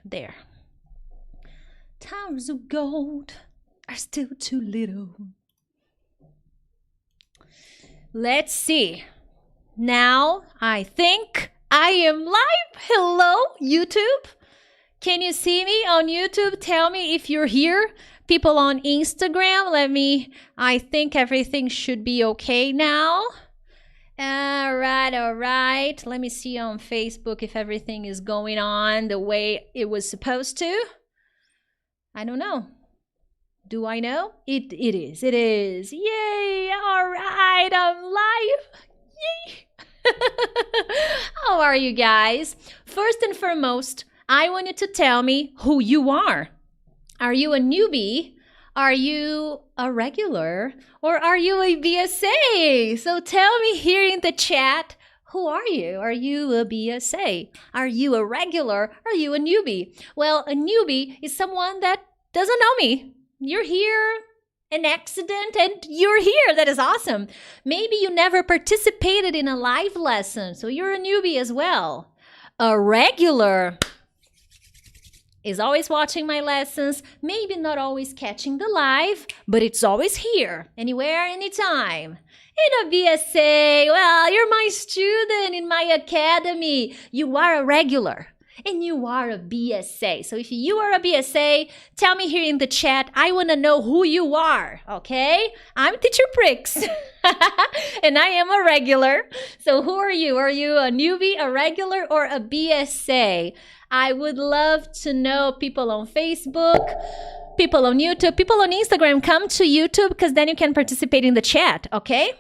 There. Towers of gold are still too little. Let's see. Now I think I am live. Hello, YouTube. Can you see me on YouTube? Tell me if you're here. People on Instagram, I think everything should be okay now. All right. Let me see on Facebook if everything is going on the way it was supposed to. I don't know. Do I know? It is. Yay! All right, I'm live. Yay! How are you guys? First and foremost, I want you to tell me who you are. Are you a newbie? Are you a regular? Or are you a BSA? So tell me here in the chat, who are you? Are you a BSA? Are you a regular? Are you a newbie? Well, a newbie is someone that doesn't know me. You're here, an accident, and you're here. That is awesome. Maybe you never participated in a live lesson, so you're a newbie as well. A regular is always watching my lessons, maybe not always catching the live, but it's always here, anywhere, anytime. And a BSA, well, you're my student in my academy. You are a regular. And you are a BSA. So if you are a BSA, tell me here in the chat. I want to know who you are, okay? I'm Teacher Prix, and I am a regular. So who are you? Are you a newbie, a regular, or a BSA? I would love to know. People on Facebook, people on YouTube, people on Instagram. Come to YouTube because then you can participate in the chat, okay?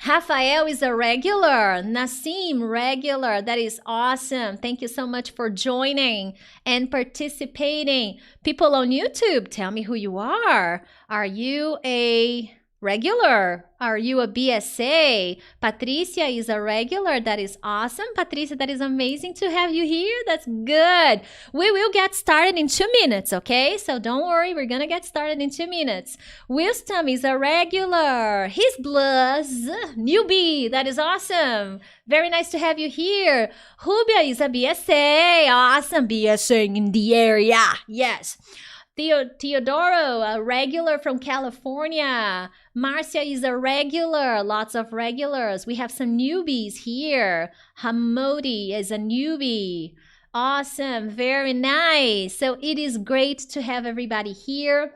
Rafael is a regular. Nassim, regular. That is awesome. Thank you so much for joining and participating. People on YouTube, tell me who you are. Are you a regular? Are you a BSA? Patricia is a regular. That is awesome. Patricia, that is amazing to have you here. That's good. We will get started in 2 minutes, okay? So don't worry. We're going to get started in 2 minutes. Wisdom is a regular. His Bluzz, newbie. That is awesome. Very nice to have you here. Rubia is a BSA. Awesome. BSA in the area. Yes. Teodoro, a regular from California. Marcia is a regular. Lots of regulars. We have some newbies here. Hamodi is a newbie. Awesome. Very nice. So it is great to have everybody here.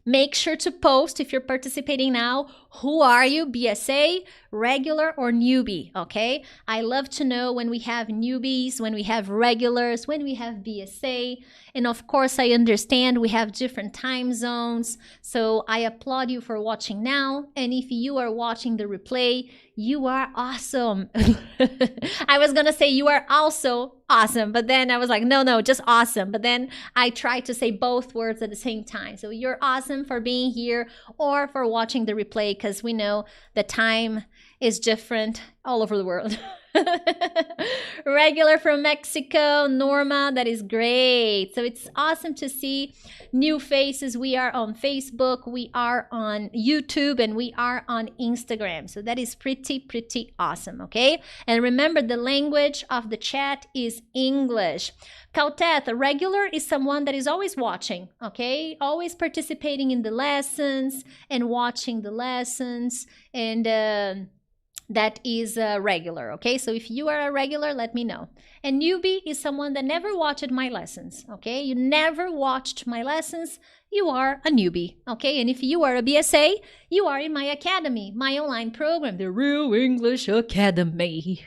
Make sure to post if you're participating now. Who are you? BSA, regular, or newbie? Okay. I love to know when we have newbies, when we have regulars, when we have BSA. And of course, I understand we have different time zones. So I applaud you for watching now. And if you are watching the replay, you are awesome. I was going to say you are also awesome, but then I was like, no, just awesome. But then I tried to say both words at the same time. So you're awesome for being here or for watching the replay, because we know the time is different all over the world. Regular from Mexico, Norma, that is great. So it's awesome to see new faces. We are on Facebook, we are on YouTube, and we are on Instagram. So that is pretty awesome, okay? And remember, the language of the chat is English. Cauteth, a regular is someone that is always watching, okay? Always participating in the lessons and watching the lessons, and that is regular, okay? So if you are a regular, let me know. And newbie is someone that never watched my lessons, okay? You never watched my lessons, you are a newbie, okay? And if you are a BSA, you are in my academy, my online program, the Real English Academy,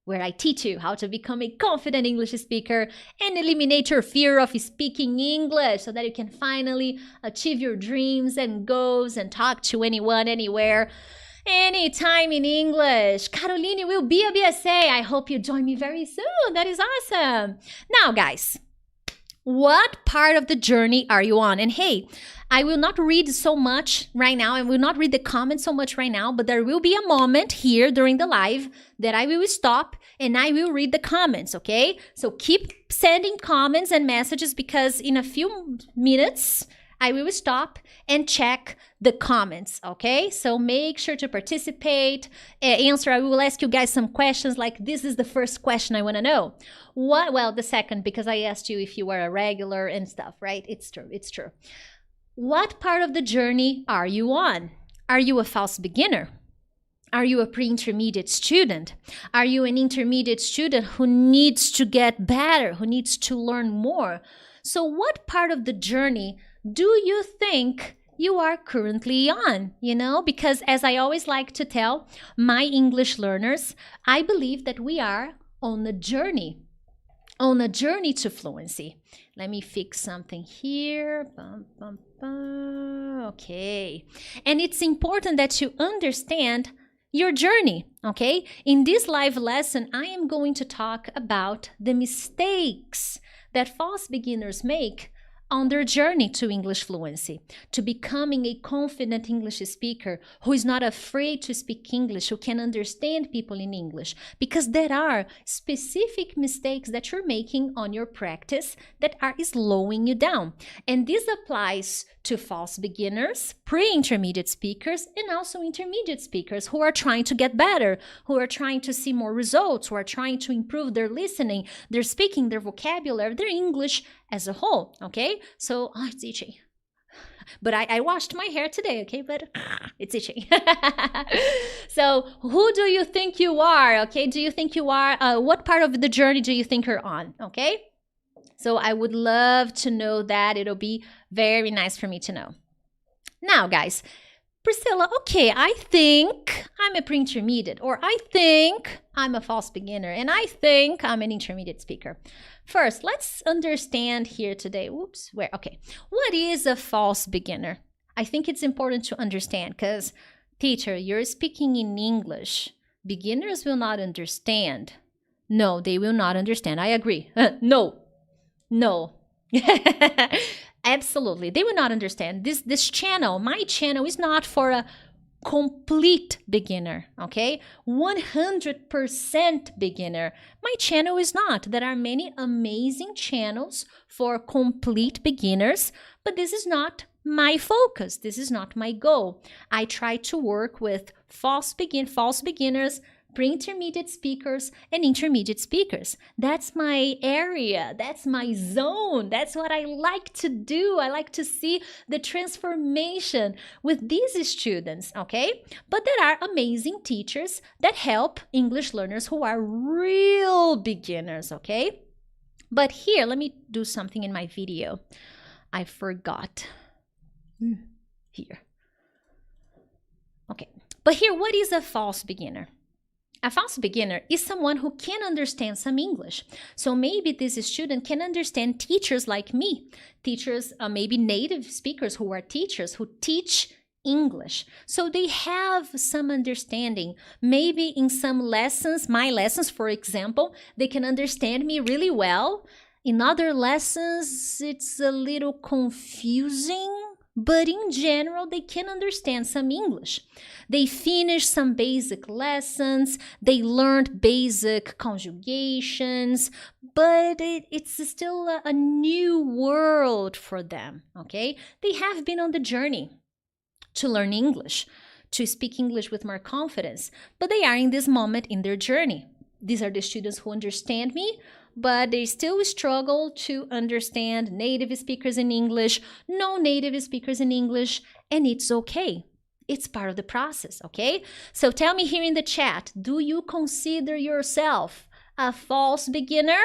where I teach you how to become a confident English speaker and eliminate your fear of speaking English so that you can finally achieve your dreams and goals and talk to anyone, anywhere, anytime in English. Caroline will be a BSA. I hope you join me very soon. That is awesome. Now, guys, what part of the journey are you on? And hey, I will not read so much right now. I will not read the comments so much right now, but there will be a moment here during the live that I will stop and I will read the comments, okay? So keep sending comments and messages, because in a few minutes, I will stop and check the comments, okay? So make sure to participate, answer. I will ask you guys some questions like this is the first question I want to know. Well, the second, because I asked you if you were a regular and stuff, right? It's true, it's true. What part of the journey are you on? Are you a false beginner? Are you a pre-intermediate student? Are you an intermediate student who needs to get better, who needs to learn more? So what part of the journey do you think you are currently on? You know, because as I always like to tell my English learners, I believe that we are on a journey to fluency. Let me fix something here. Okay. And it's important that you understand your journey, okay? In this live lesson, I am going to talk about the mistakes that false beginners make on their journey to English fluency, to becoming a confident English speaker who is not afraid to speak English, who can understand people in English, because there are specific mistakes that you're making on your practice that are slowing you down. And this applies to false beginners, pre-intermediate speakers, and also intermediate speakers who are trying to get better, who are trying to see more results, who are trying to improve their listening, their speaking, their vocabulary, their English as a whole, okay? So, it's itchy. But I washed my hair today, okay? But it's itchy. So, who do you think you are, okay? Do you think you are, what part of the journey do you think you're on, okay? So I would love to know that. It'll be very nice for me to know. Now, guys, Priscilla, okay, I think I'm a pre-intermediate, or I think I'm a false beginner, and I think I'm an intermediate speaker. First, let's understand here today. Okay. What is a false beginner? I think it's important to understand because, teacher, you're speaking in English. Beginners will not understand. No, they will not understand. I agree. No. Absolutely. They will not understand. This channel, my channel, is not for a complete beginner, okay? 100% beginner. My channel is not. There are many amazing channels for complete beginners, but this is not my focus. This is not my goal. I try to work with false beginners, pre-intermediate speakers, and intermediate speakers. That's my area. That's my zone. That's what I like to do. I like to see the transformation with these students, okay? But there are amazing teachers that help English learners who are real beginners, okay? But here, let me do something in my video. I forgot. Here. Okay. But here, what is a false beginner? A false beginner is someone who can understand some English. So maybe this student can understand teachers like me, teachers, maybe native speakers who are teachers who teach English. So they have some understanding. Maybe in some lessons, my lessons, for example, they can understand me really well. In other lessons, it's a little confusing. But in general, they can understand some English. They finished some basic lessons, they learned basic conjugations, but it's still a new world for them, okay? They have been on the journey to learn English, to speak English with more confidence, but they are in this moment in their journey. These are the students who understand me, but they still struggle to understand native speakers in English, no native speakers in English, and it's okay. It's part of the process, okay? So tell me here in the chat, do you consider yourself a false beginner?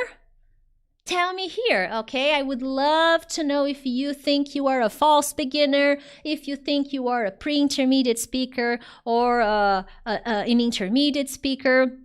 Tell me here, okay? I would love to know if you think you are a false beginner, if you think you are a pre-intermediate speaker or an intermediate speaker.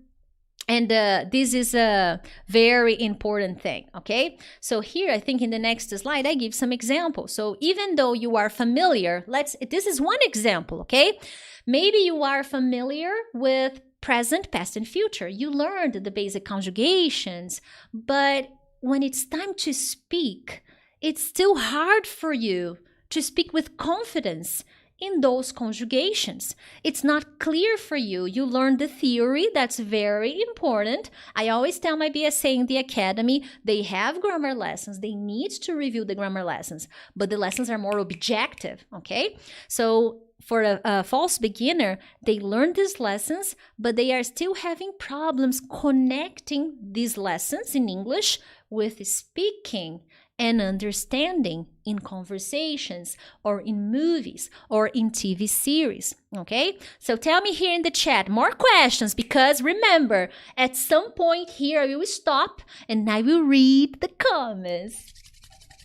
And this is a very important thing, okay? So here, I think in the next slide, I give some examples. So even though you are familiar, this is one example, okay? Maybe you are familiar with present, past, and future. You learned the basic conjugations, but when it's time to speak, it's still hard for you to speak with confidence in those conjugations. It's not clear for you. You learn the theory, that's very important. I always tell my BSA in the academy, they have grammar lessons, they need to review the grammar lessons, but the lessons are more objective, okay? So for a false beginner, they learn these lessons, but they are still having problems connecting these lessons in English with speaking and understanding in conversations or in movies or in TV series, okay? So tell me here in the chat more questions, because remember, at some point here I will stop and I will read the comments.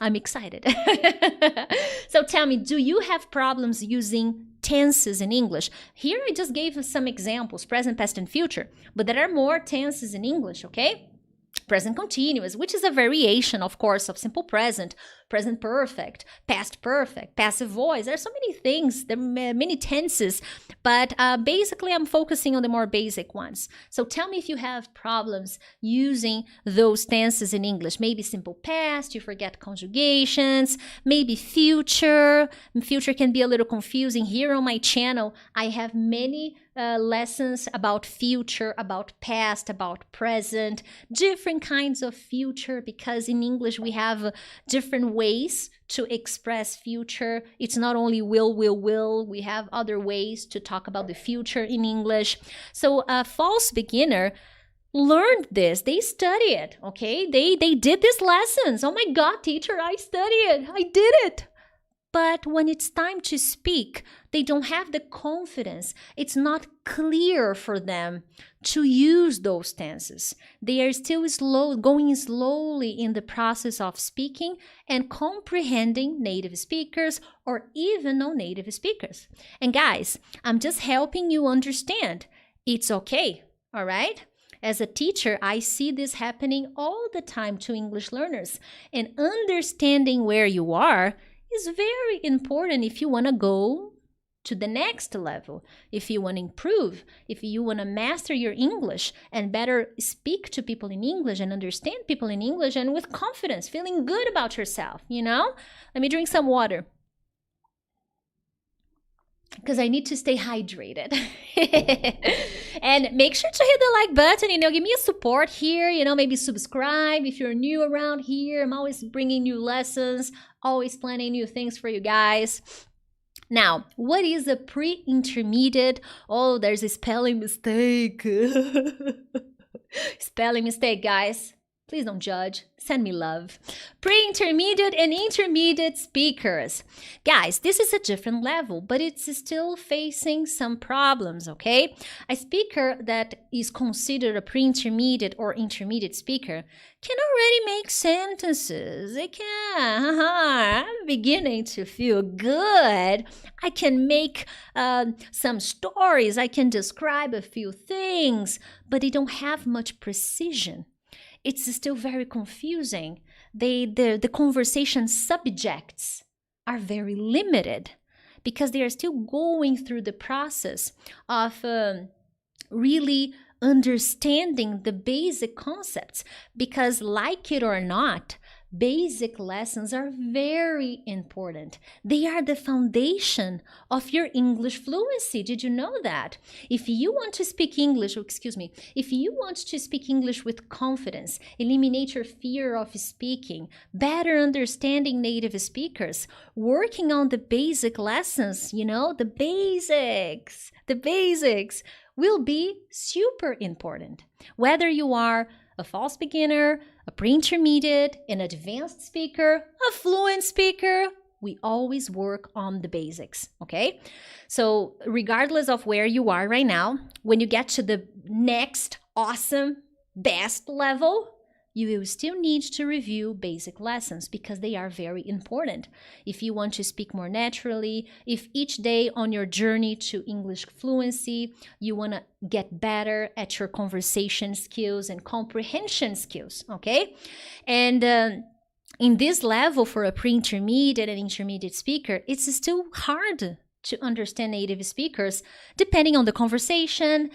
I'm excited. So tell me, do you have problems using tenses in English? Here I just gave some examples, present, past, and future, but there are more tenses in English, okay? Present continuous, which is a variation, of course, of simple present, present perfect, past perfect, passive voice. There are so many things, there are many tenses, but basically I'm focusing on the more basic ones. So tell me if you have problems using those tenses in English. Maybe simple past, you forget conjugations, maybe future. Future can be a little confusing. Here on my channel, I have many lessons about future, about past, about present, different kinds of future, because in English we have different ways to express future. It's not only will. We have other ways to talk about the future in English. So a false beginner learned this. They study it, okay? They did these lessons. Oh my God, teacher, I studied. I did it. But when it's time to speak, they don't have the confidence. It's not clear for them to use those tenses. They are still going slowly in the process of speaking and comprehending native speakers or even non-native speakers. And guys, I'm just helping you understand. It's okay, all right? As a teacher, I see this happening all the time to English learners. And understanding where you are is very important if you want to go to the next level, if you want to improve, if you want to master your English and better speak to people in English and understand people in English and with confidence, feeling good about yourself, you know? Let me drink some water, because I need to stay hydrated. And make sure to hit the like button, you know, give me a support here, you know, maybe subscribe if you're new around here. I'm always bringing new lessons, always planning new things for you guys. Now, what is a pre-intermediate? Oh, there's a spelling mistake. Spelling mistake, guys. Please don't judge. Send me love. Pre-intermediate and intermediate speakers. Guys, this is a different level, but it's still facing some problems, okay? A speaker that is considered a pre-intermediate or intermediate speaker can already make sentences. They can. I'm beginning to feel good. I can make some stories. I can describe a few things, but they don't have much precision. It's still very confusing. The conversation subjects are very limited because they are still going through the process of really understanding the basic concepts, because like it or not, basic lessons are very important. They are the foundation of your English fluency. Did you know that? If you want to speak English, if you want to speak English with confidence, eliminate your fear of speaking, better understanding native speakers, working on the basic lessons, you know, the basics will be super important. Whether you are a false beginner, a pre-intermediate, an advanced speaker, a fluent speaker, we always work on the basics, okay? So regardless of where you are right now, when you get to the next awesome, best level, you will still need to review basic lessons because they are very important. If you want to speak more naturally, if each day on your journey to English fluency, you want to get better at your conversation skills and comprehension skills, okay? And in this level for a pre-intermediate and intermediate speaker, it's still hard to understand native speakers depending on the conversation,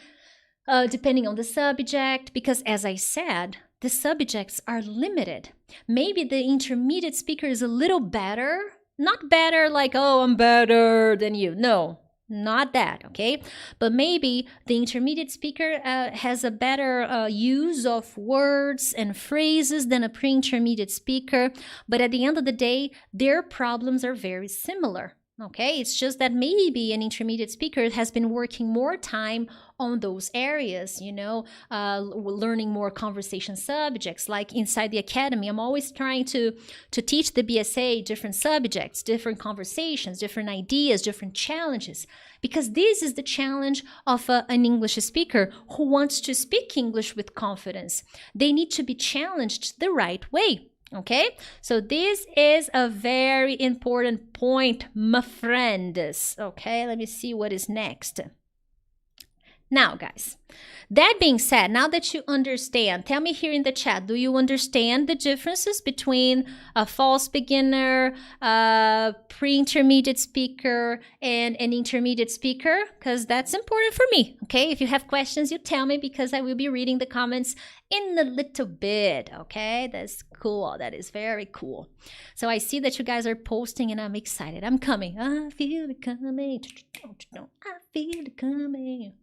depending on the subject, because as I said, the subjects are limited. Maybe the intermediate speaker is a little better Not better like, oh, I'm better than you. No, not that, okay? But maybe the intermediate speaker has a better use of words and phrases than a pre-intermediate speaker. But at the end of the day, their problems are very similar. Okay, it's just that maybe an intermediate speaker has been working more time on those areas, learning more conversation subjects. Like inside the academy, I'm always trying to teach the BSA different subjects, different conversations, different ideas, different challenges, because this is the challenge of an English speaker who wants to speak English with confidence. They need to be challenged the right way. Okay, so this is a very important point, my friends. Okay, let me see what is next. Now, guys, that being said, now that you understand, tell me here in the chat, do you understand the differences between a false beginner, a pre-intermediate speaker, and an intermediate speaker? Because that's important for me, okay? If you have questions, you tell me, because I will be reading the comments in a little bit, okay? That's cool. That is very cool. So I see that you guys are posting and I'm excited. I'm coming. I feel it coming. I feel it coming.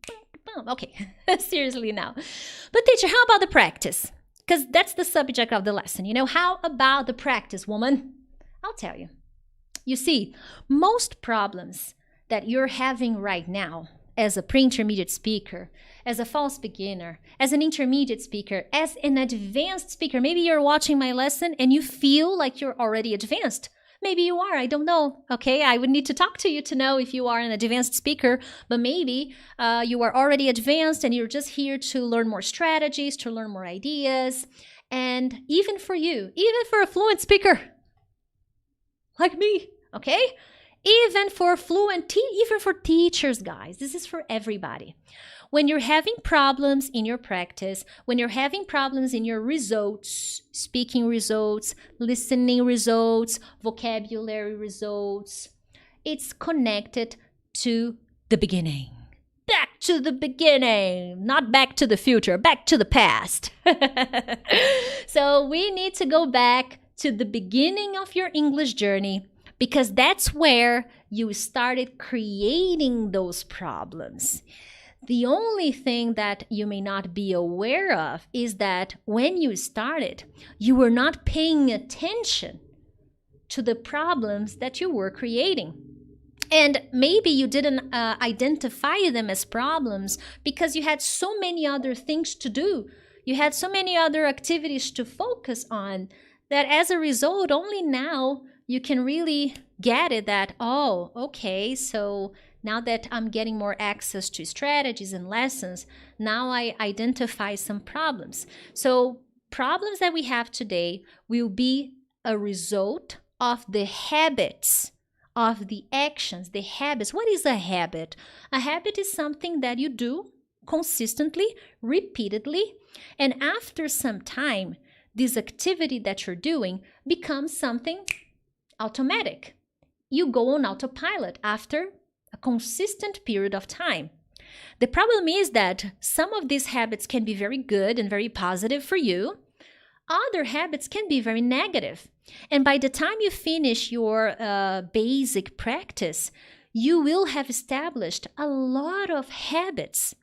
Okay, seriously now. But teacher, how about the practice? Because that's the subject of the lesson. How about the practice, woman? I'll tell you. You see, most problems that you're having right now as a pre-intermediate speaker, as a false beginner, as an intermediate speaker, as an advanced speaker, maybe you're watching my lesson and you feel like you're already advanced. Maybe you are, I don't know, okay? I would need to talk to you to know if you are an advanced speaker, but maybe you are already advanced and you're just here to learn more strategies, to learn more ideas. And even for you, even for a fluent speaker, like me, okay? Even for even for teachers, guys, this is for everybody. When you're having problems in your practice, when you're having problems in your results, speaking results, listening results, vocabulary results, it's connected to the beginning. Back to the beginning, not back to the future, back to the past. So we need to go back to the beginning of your English journey, because that's where you started creating those problems. The only thing that you may not be aware of is that when you started, you were not paying attention to the problems that you were creating. And maybe you didn't identify them as problems because you had so many other things to do. You had so many other activities to focus on that as a result, only now you can really get it that, oh, okay, so now that I'm getting more access to strategies and lessons, now I identify some problems. So problems that we have today will be a result of the habits, of the actions, the habits. What is a habit? A habit is something that you do consistently, repeatedly, and after some time, this activity that you're doing becomes something automatic. You go on autopilot after a consistent period of time. The problem is that some of these habits can be very good and very positive for you. Other habits can be very negative. And by the time you finish your basic practice, you will have established a lot of habits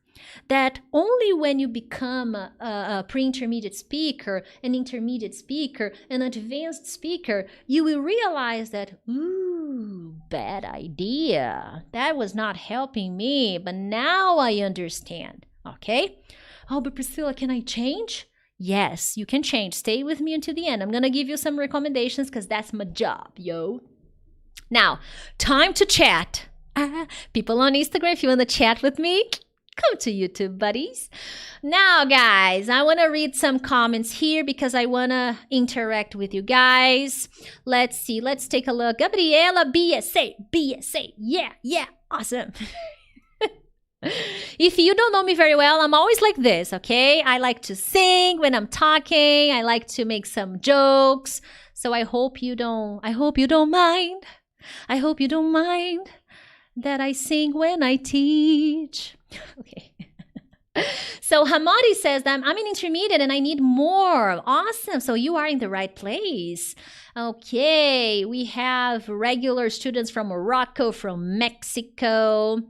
that only when you become a pre-intermediate speaker, an intermediate speaker, an advanced speaker, you will realize that, ooh, bad idea. That was not helping me, but now I understand, okay? Oh, but Priscilla, can I change? Yes, you can change. Stay with me until the end. I'm going to give you some recommendations because that's my job, yo. Now, time to chat. People on Instagram, if you want to chat with me, come to YouTube, buddies. Now, guys, I want to read some comments here because I want to interact with you guys. Let's see. Let's take a look. Gabriela, BSA. Yeah, awesome. If you don't know me very well, I'm always like this, okay? I like to sing when I'm talking. I like to make some jokes. So I hope you don't mind. I hope you don't mind that I sing when I teach. Okay. So Hamadi says that I'm an intermediate and I need more. Awesome. So you are in the right place. Okay. We have regular students from Morocco, from Mexico,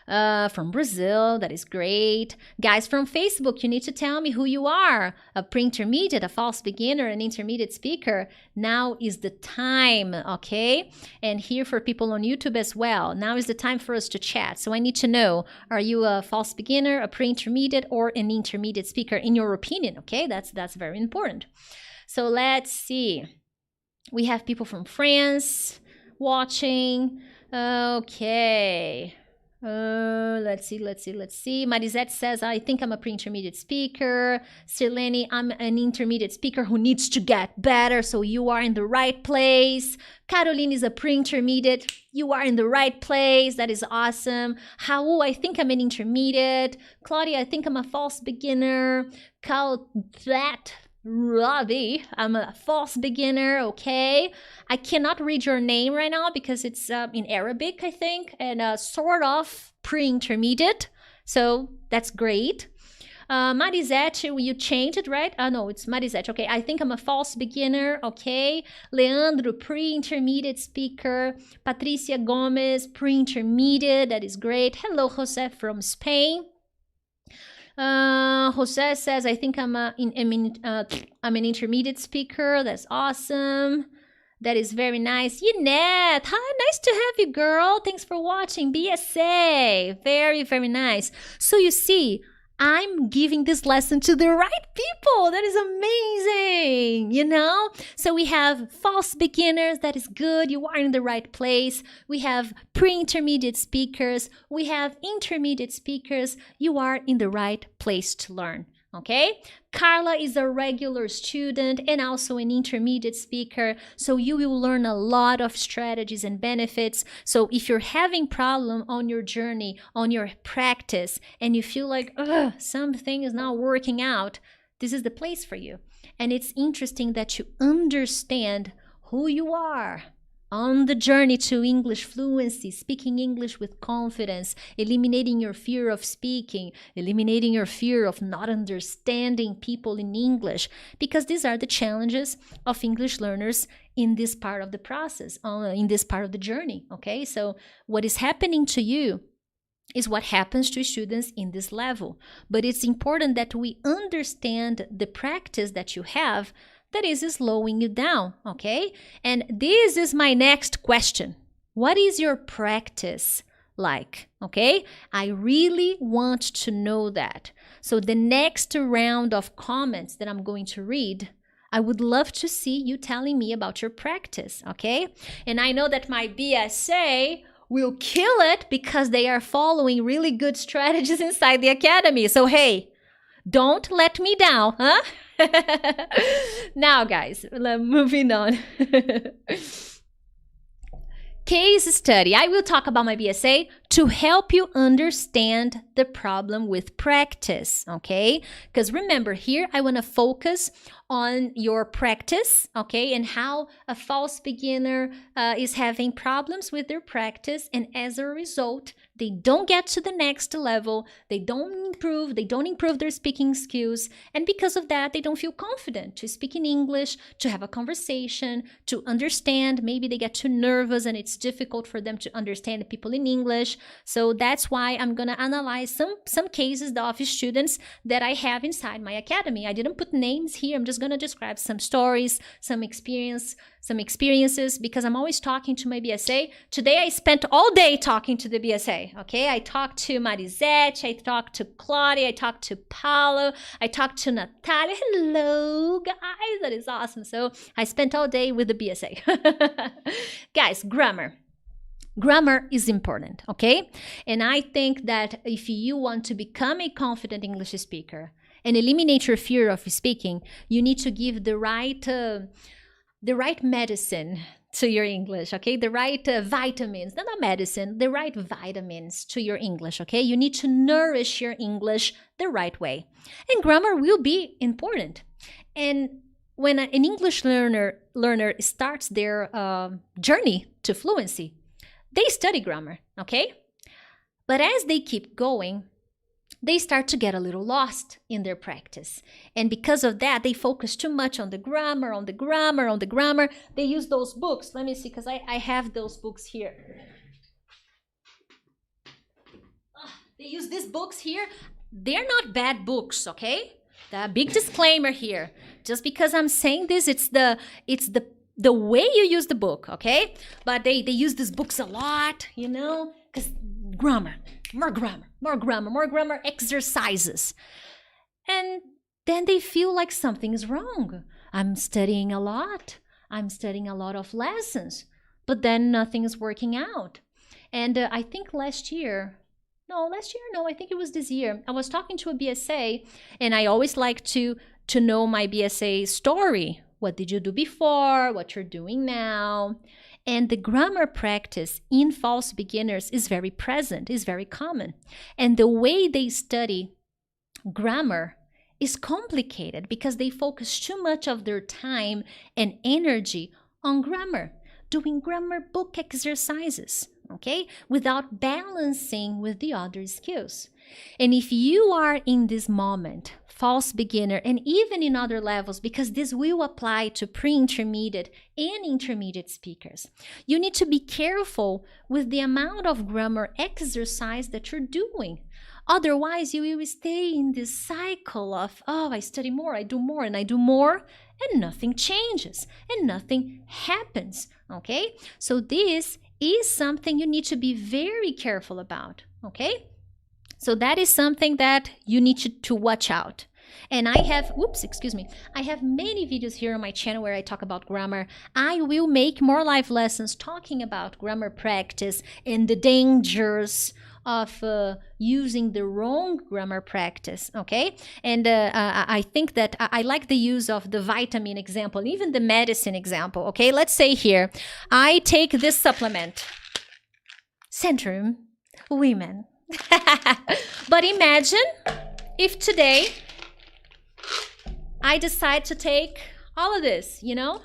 from Brazil. That is great. Guys from Facebook, you need to tell me who you are. A pre-intermediate, a false beginner, an intermediate speaker. Now is the time, okay? And here for people on YouTube as well. Now is the time for us to chat. So I need to know, are you a false beginner, a pre-intermediate, or an intermediate speaker in your opinion, okay? That's very important. So let's see. We have people from France watching. Okay. Let's see. Marisette says, I think I'm a pre-intermediate speaker. Sirleni, I'm an intermediate speaker who needs to get better. So you are in the right place. Caroline is a pre-intermediate. You are in the right place. That is awesome. Raul, I think I'm an intermediate. Claudia, I think I'm a false beginner. Robbie, I'm a false beginner, okay? I cannot read your name right now because it's in Arabic, I think, and sort of pre-intermediate, so that's great. Marisette, you changed it, right? No, it's Marisette. Okay, I think I'm a false beginner, okay? Leandro, pre-intermediate speaker. Patricia Gomez, pre-intermediate, that is great. Hello, Jose from Spain. Jose says, I think I'm an intermediate speaker. That's awesome. That is very nice. Yinette, hi, nice to have you, girl. Thanks for watching. BSA, very, very nice. So you see, I'm giving this lesson to the right people. That is amazing, you know? So we have false beginners. That is good. You are in the right place. We have pre-intermediate speakers. We have intermediate speakers. You are in the right place to learn, okay? Carla is a regular student and also an intermediate speaker, so you will learn a lot of strategies and benefits. So if you're having problem on your journey, on your practice, and you feel like, something is not working out, this is the place for you. And it's interesting that you understand who you are on the journey to English fluency, speaking English with confidence, eliminating your fear of speaking, eliminating your fear of not understanding people in English, because these are the challenges of English learners in this part of the process, in this part of the journey, okay? So what is happening to you is what happens to students in this level. But it's important that we understand the practice that you have that is slowing you down, okay? And this is my next question. What is your practice like, okay? I really want to know that. So the next round of comments that I'm going to read, I would love to see you telling me about your practice, okay? And I know that my BSA will kill it because they are following really good strategies inside the academy. So hey, don't let me down, huh? Now, guys, moving on. Case study. I will talk about my BSA to help you understand the problem with practice, okay? Because remember, here I want to focus on your practice, okay? And how a false beginner is having problems with their practice, and as a result, they don't get to the next level, they don't improve their speaking skills, and because of that, they don't feel confident to speak in English, to have a conversation, to understand. Maybe they get too nervous and it's difficult for them to understand the people in English. So that's why I'm gonna analyze some cases of students that I have inside my academy. I didn't put names here, I'm just gonna describe some stories, some experiences, because I'm always talking to my BSA. Today I spent all day talking to the BSA, okay? I talked to Marisette, I talked to Claudia, I talked to Paulo, I talked to Natalia. Hello, guys, that is awesome. So I spent all day with the BSA. Guys, grammar. Grammar is important, okay? And I think that if you want to become a confident English speaker and eliminate your fear of speaking, you need to give the right medicine to your English, okay? The right vitamins, not medicine, the right vitamins to your English, okay? You need to nourish your English the right way. And grammar will be important. And when an English learner starts their journey to fluency, they study grammar, okay? But as they keep going, they start to get a little lost in their practice. And because of that, they focus too much on the grammar, on the grammar, on the grammar. They use those books. Let me see, because I have those books here. They use these books here. They're not bad books, okay? The big disclaimer here. Just because I'm saying this, it's the way you use the book, okay? But they use these books a lot, you know, because grammar, more grammar, more grammar, more grammar exercises. And then they feel like something is wrong. I'm studying a lot. I'm studying a lot of lessons, but then nothing is working out. And I think I think it was this year. I was talking to a BSA, and I always like to know my BSA story. What did you do before? What you're doing now? And the grammar practice in false beginners is very present, is very common. And the way they study grammar is complicated because they focus too much of their time and energy on grammar, doing grammar book exercises, okay, without balancing with the other skills. And if you are in this moment, false beginner, and even in other levels, because this will apply to pre-intermediate and intermediate speakers, you need to be careful with the amount of grammar exercise that you're doing. Otherwise, you will stay in this cycle of, oh, I study more, I do more, and I do more, and nothing changes, and nothing happens, okay? So this is something you need to be very careful about, okay? So that is something that you need to watch out. And I have many videos here on my channel where I talk about grammar. I will make more live lessons talking about grammar practice and the dangers of using the wrong grammar practice, okay? And I think that I like the use of the vitamin example, even the medicine example, okay? Let's say here, I take this supplement, Centrum Women. But imagine if today I decide to take all of this, you know?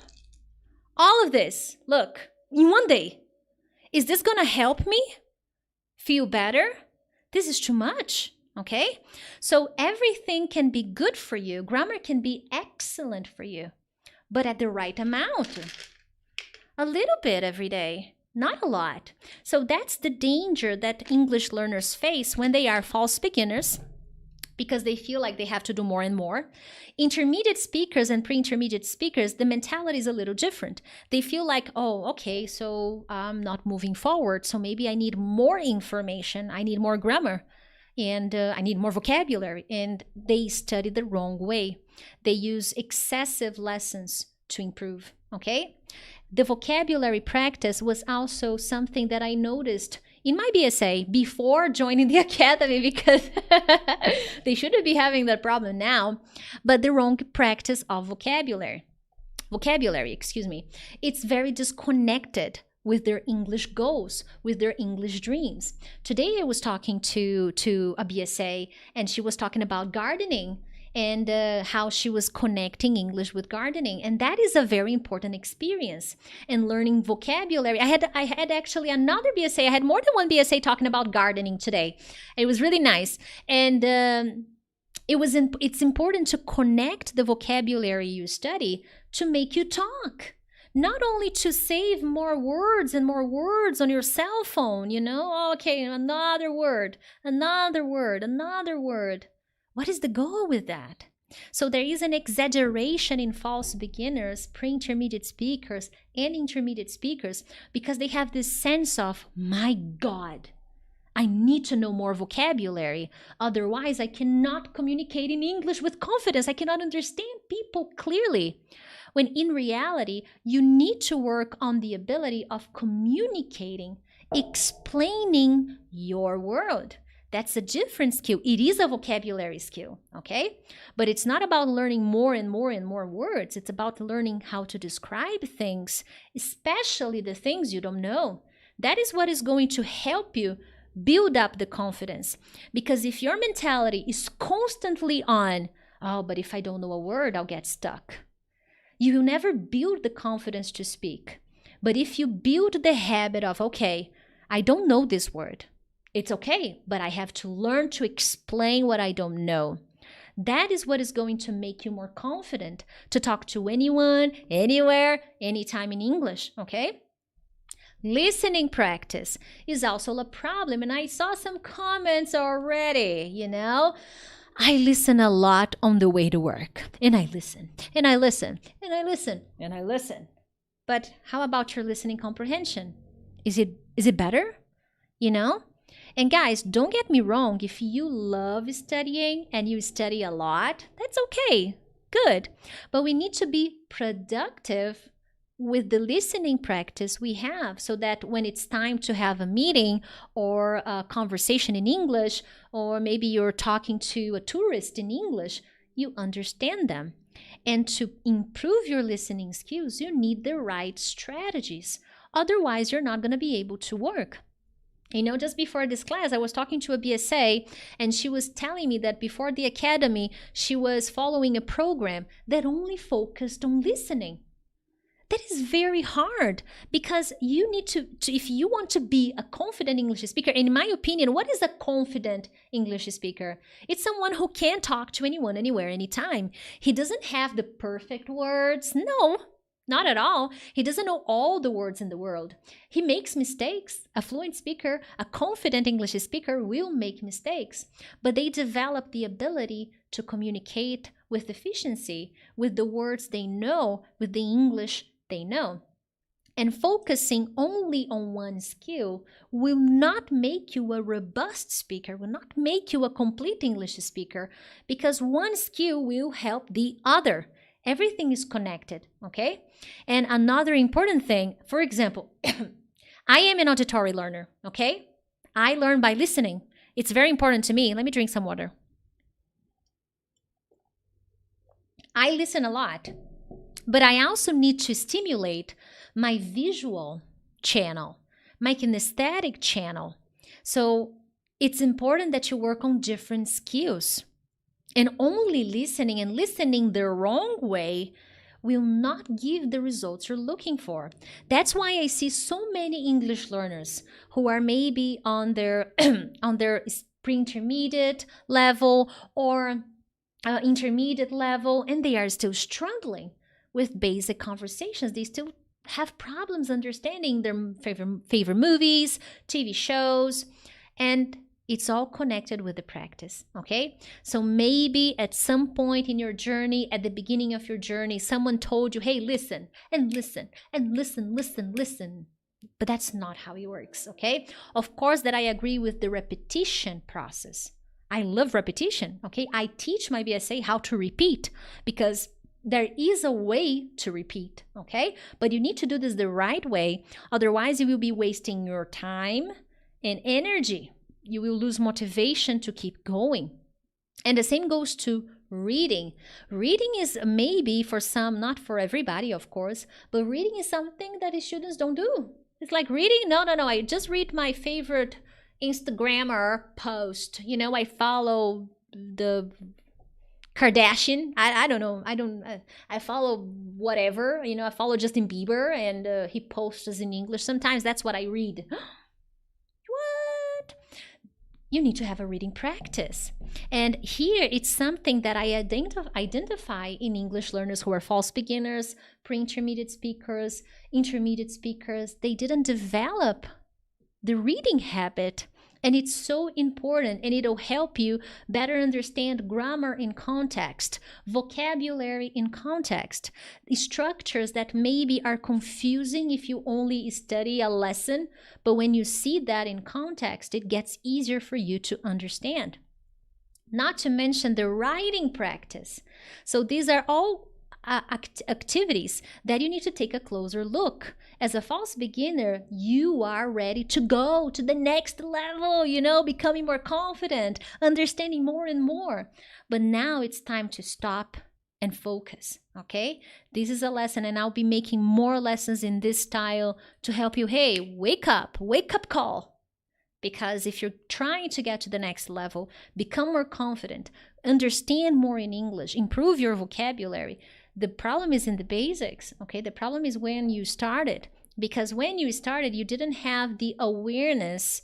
All of this, look, in one day. Is this gonna help me feel better? This is too much, okay? So everything can be good for you. Grammar can be excellent for you, but at the right amount. A little bit every day. Not a lot. So that's the danger that English learners face when they are false beginners, because they feel like they have to do more and more. Intermediate speakers and pre-intermediate speakers, the mentality is a little different. They feel like, oh, okay, so I'm not moving forward, so maybe I need more information, I need more grammar, and I need more vocabulary, and they study the wrong way. They use excessive lessons to improve, okay? The vocabulary practice was also something that I noticed in my BSA before joining the academy, because they shouldn't be having that problem now, but the wrong practice of vocabulary, it's very disconnected with their English goals, with their English dreams. Today I was talking to a BSA, and she was talking about gardening, and how she was connecting English with gardening. And that is a very important experience. And learning vocabulary. I had actually another BSA. I had more than one BSA talking about gardening today. It was really nice. And it's important to connect the vocabulary you study to make you talk. Not only to save more words and more words on your cell phone, you know? Okay, another word. What is the goal with that? So there is an exaggeration in false beginners, pre-intermediate speakers, and intermediate speakers, because they have this sense of, my God, I need to know more vocabulary. Otherwise, I cannot communicate in English with confidence. I cannot understand people clearly. When in reality, you need to work on the ability of communicating, explaining your world. That's a different skill. It is a vocabulary skill, okay? But it's not about learning more and more and more words. It's about learning how to describe things, especially the things you don't know. That is what is going to help you build up the confidence. Because if your mentality is constantly on, oh, but if I don't know a word, I'll get stuck, you will never build the confidence to speak. But if you build the habit of, okay, I don't know this word, It's okay, but I have to learn to explain what I don't know. That is what is going to make you more confident to talk to anyone, anywhere, anytime in English, okay? Listening practice is also a problem, and I saw some comments already, you know? I listen a lot on the way to work, and I listen, and I listen, and I listen, and I listen. But how about your listening comprehension? Is it better? You know? And guys, don't get me wrong, if you love studying and you study a lot, that's okay. Good. But we need to be productive with the listening practice we have so that when it's time to have a meeting or a conversation in English, or maybe you're talking to a tourist in English, you understand them. And to improve your listening skills, you need the right strategies. Otherwise, you're not going to be able to work. You know, just before this class, I was talking to a BSA, and she was telling me that before the academy, she was following a program that only focused on listening. That is very hard because you need to if you want to be a confident English speaker, in my opinion, what is a confident English speaker? It's someone who can talk to anyone, anywhere, anytime. He doesn't have the perfect words. No, not at all. He doesn't know all the words in the world. He makes mistakes. A fluent speaker, a confident English speaker will make mistakes, but they develop the ability to communicate with efficiency, with the words they know, with the English they know. And focusing only on one skill will not make you a robust speaker, will not make you a complete English speaker, because one skill will help the other. Everything is connected, okay? And another important thing, for example, I am an auditory learner, okay? I learn by listening. It's very important to me. Let me drink some water. I listen a lot. But I also need to stimulate my visual channel, my kinesthetic channel. So it's important that you work on different skills. And only listening and listening the wrong way will not give the results you're looking for. That's why I see so many English learners who are maybe on their on their pre-intermediate level or intermediate level, and they are still struggling with basic conversations. They still have problems understanding their favorite movies, TV shows, and it's all connected with the practice, okay? So maybe at some point in your journey, at the beginning of your journey, someone told you, hey, listen, and listen, and listen. But that's not how it works, okay? Of course that I agree with the repetition process. I love repetition, okay? I teach my BSA how to repeat because there is a way to repeat, okay? But you need to do this the right way. Otherwise, you will be wasting your time and energy. You will lose motivation to keep going. And the same goes to reading. Reading is maybe for some, not for everybody, of course, but reading is something that students don't do. It's like reading, no, I just read my favorite Instagrammer post. You know, I follow the Kardashian. I don't know. I follow whatever. You know, I follow Justin Bieber, and he posts in English. Sometimes that's what I read. What? You need to have a reading practice. And here it's something that I identify in English learners who are false beginners, pre-intermediate speakers, intermediate speakers. They didn't develop the reading habit. And it's so important, and it'll help you better understand grammar in context, vocabulary in context, the structures that maybe are confusing if you only study a lesson, but when you see that in context, it gets easier for you to understand. Not to mention the writing practice. So these are all activities that you need to take a closer look. As a false beginner, you are ready to go to the next level, you know, becoming more confident, understanding more and more. But now it's time to stop and focus, okay? This is a lesson, and I'll be making more lessons in this style to help you. Hey, wake up call. Because if you're trying to get to the next level, become more confident, understand more in English, improve your vocabulary, the problem is in the basics, okay? The problem is when you started. Because when you started, you didn't have the awareness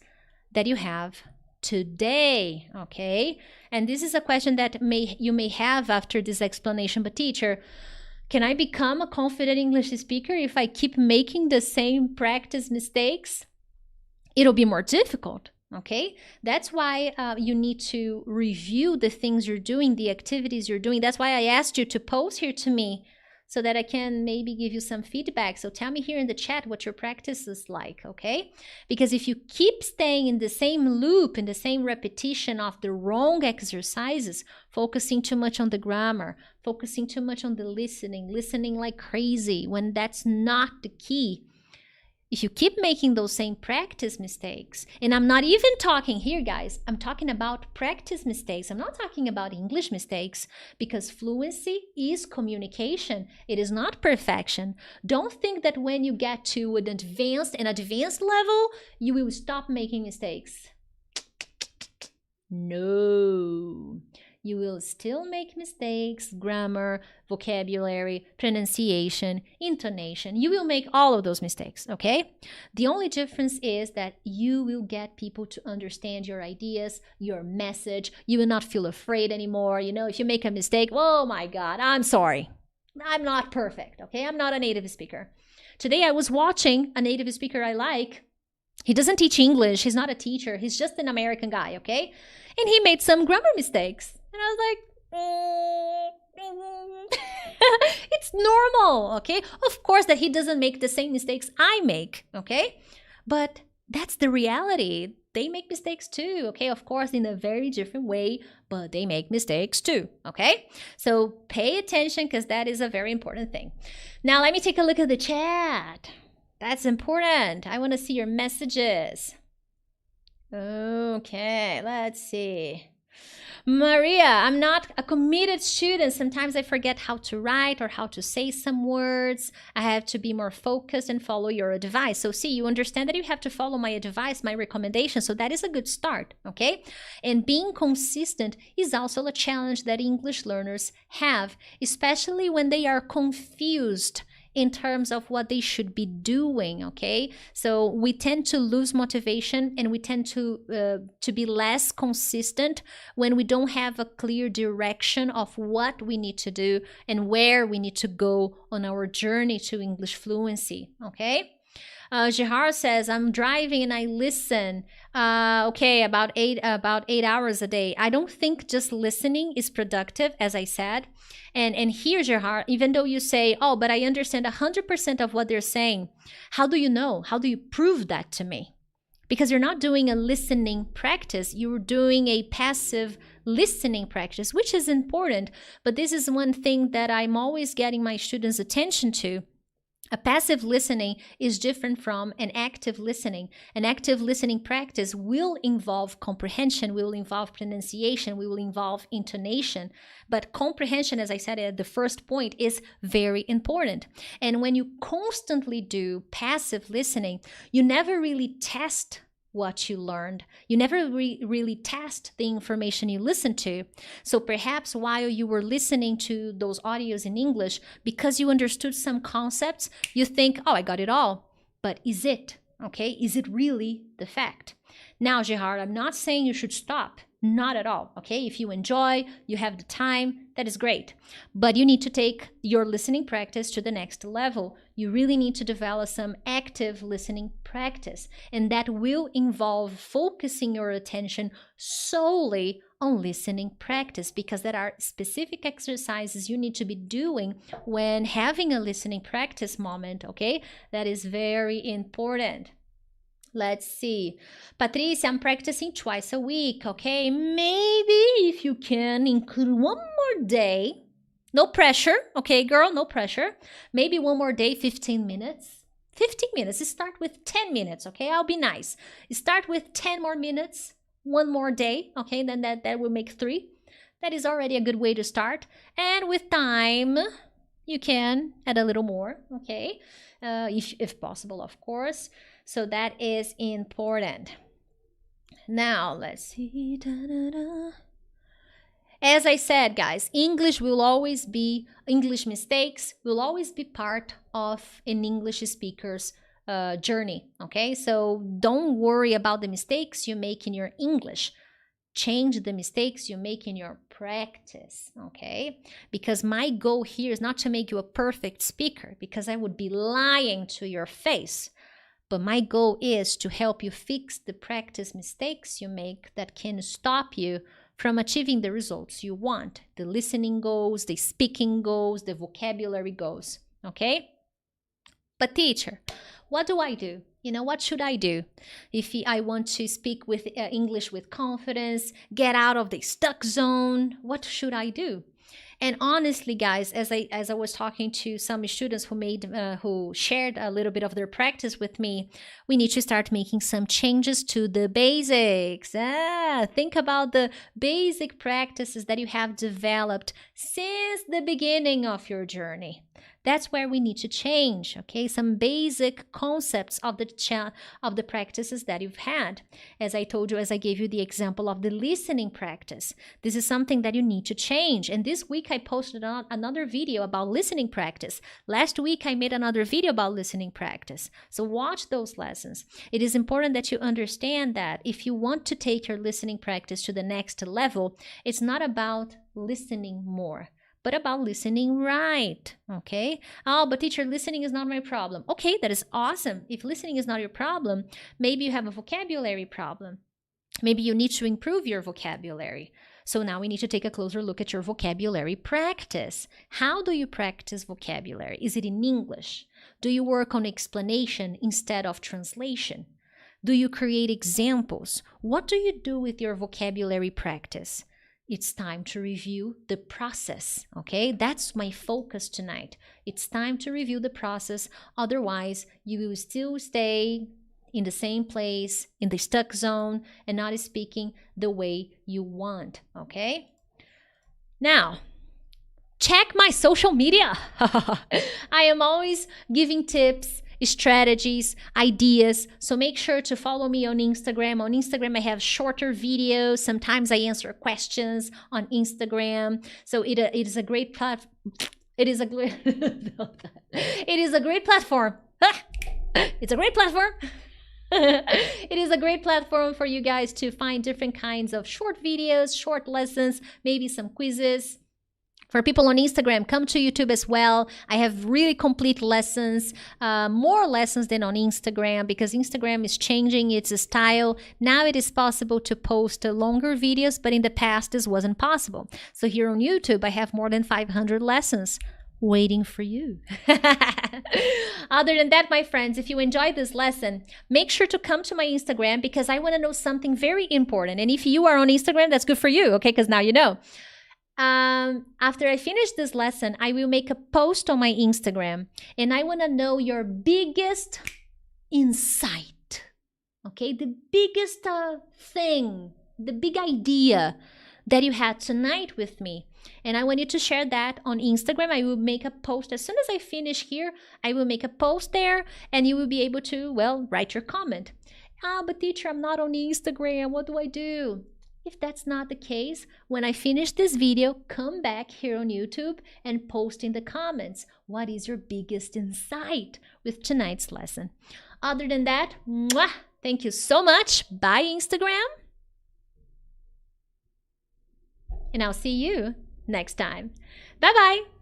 that you have today, okay? And this is a question that you may have after this explanation, but teacher, can I become a confident English speaker if I keep making the same practice mistakes? It'll be more difficult, okay? That's why you need to review the things you're doing, the activities you're doing. That's why I asked you to post here to me so that I can maybe give you some feedback. So tell me here in the chat what your practice is like, okay? Because if you keep staying in the same loop, in the same repetition of the wrong exercises, focusing too much on the grammar, focusing too much on the listening like crazy, when that's not the key, if you keep making those same practice mistakes, and I'm not even talking here, guys, I'm talking about practice mistakes. I'm not talking about English mistakes, because fluency is communication. It is not perfection. Don't think that when you get to an advanced level, you will stop making mistakes. No. You will still make mistakes, grammar, vocabulary, pronunciation, intonation. You will make all of those mistakes, okay? The only difference is that you will get people to understand your ideas, your message. You will not feel afraid anymore. You know, if you make a mistake, oh my God, I'm sorry. I'm not perfect, okay? I'm not a native speaker. Today I was watching a native speaker I like. He doesn't teach English. He's not a teacher. He's just an American guy, okay? And he made some grammar mistakes. And I was like, it's normal, okay? Of course that he doesn't make the same mistakes I make, okay? But that's the reality. They make mistakes too, okay? Of course, in a very different way, but they make mistakes too, okay? So pay attention, because that is a very important thing. Now, let me take a look at the chat. That's important. I want to see your messages. Okay, let's see. Maria, I'm not a committed student. Sometimes I forget how to write or how to say some words. I have to be more focused and follow your advice. So see, you understand that you have to follow my advice, my recommendation. So that is a good start, okay? And being consistent is also a challenge that English learners have, especially when they are confused in terms of what they should be doing, okay? So we tend to lose motivation, and we tend to be less consistent when we don't have a clear direction of what we need to do and where we need to go on our journey to English fluency, okay? Jihar says, I'm driving and I listen, okay, about eight hours a day. I don't think just listening is productive, as I said. And here, Jihar, even though you say, oh, but I understand 100% of what they're saying, how do you know? How do you prove that to me? Because you're not doing a listening practice, you're doing a passive listening practice, which is important. But this is one thing that I'm always getting my students' attention to. A passive listening is different from an active listening. An active listening practice will involve comprehension, will involve pronunciation, will involve intonation. But comprehension, as I said at the first point, is very important. And when you constantly do passive listening, you never really test what you learned. You never really test the information you listen to. So perhaps while you were listening to those audios in English, because you understood some concepts, you think, oh, I got it all. But is it? Okay? Is it really the fact? Now, Gerard, I'm not saying you should stop. Not at all, okay? If you enjoy, you have the time, that is great. But you need to take your listening practice to the next level. You really need to develop some active listening practice. And that will involve focusing your attention solely on listening practice, because there are specific exercises you need to be doing when having a listening practice moment, okay? That is very important. Let's see. Patricia, I'm practicing twice a week, okay? Maybe if you can include one more day. No pressure, okay, girl? No pressure. Maybe one more day, 15 minutes. 15 minutes. Start with 10 minutes, okay? I'll be nice. Start with 10 more minutes, one more day, okay? Then that will make 3. That is already a good way to start. And with time, you can add a little more, okay? If possible, of course. So that is important. Now, let's see. As I said, guys, English mistakes will always be part of an English speaker's journey, okay? So don't worry about the mistakes you make in your English. Change the mistakes you make in your practice, okay? Because my goal here is not to make you a perfect speaker, because I would be lying to your face. But my goal is to help you fix the practice mistakes you make that can stop you from achieving the results you want. The listening goals, the speaking goals, the vocabulary goals, okay? But teacher, what do I do? What should I do if I want to speak with English with confidence, get out of the stuck zone? What should I do? And honestly, guys, as I was talking to some students who shared a little bit of their practice with me, we need to start making some changes to the basics. Think about the basic practices that you have developed since the beginning of your journey. That's where we need to change, okay? Some basic concepts of the practices that you've had. As I told you, as I gave you the example of the listening practice, this is something that you need to change. And this week I posted another video about listening practice. Last week I made another video about listening practice. So watch those lessons. It is important that you understand that if you want to take your listening practice to the next level, it's not about listening more, but about listening right, okay? Oh, but teacher, listening is not my problem. Okay, that is awesome. If listening is not your problem, maybe you have a vocabulary problem. Maybe you need to improve your vocabulary. So now we need to take a closer look at your vocabulary practice. How do you practice vocabulary? Is it in English? Do you work on explanation instead of translation? Do you create examples? What do you do with your vocabulary practice? It's time to review the process, okay? That's my focus tonight. It's time to review the process. Otherwise, you will still stay in the same place, in the stuck zone, and not speaking the way you want, okay? Now, check my social media. I am always giving tips, strategies, ideas. So make sure to follow me on Instagram. On Instagram, I have shorter videos. Sometimes I answer questions on Instagram. So it is a great platform. It is a great platform. It's a great platform. It is a great platform for you guys to find different kinds of short videos, short lessons, maybe some quizzes. For people on Instagram, come to YouTube as well. I have really complete lessons, more lessons than on Instagram, because Instagram is changing its style. Now it is possible to post longer videos, but in the past this wasn't possible. So here on YouTube, I have more than 500 lessons waiting for you. Other than that, my friends, if you enjoyed this lesson, make sure to come to my Instagram, because I want to know something very important. And if you are on Instagram, that's good for you, okay? Because now you know. After I finish this lesson, I will make a post on my Instagram, and I want to know your biggest insight, okay? The biggest thing, the big idea that you had tonight with me. And I want you to share that on Instagram. I will make a post as soon as I finish here. I will make a post there, and you will be able to, well, write your comment. But teacher, I'm not on Instagram. What do I do? If that's not the case, when I finish this video, come back here on YouTube and post in the comments, what is your biggest insight with tonight's lesson? Other than that, mwah, thank you so much. Bye, Instagram. And I'll see you next time. Bye-bye.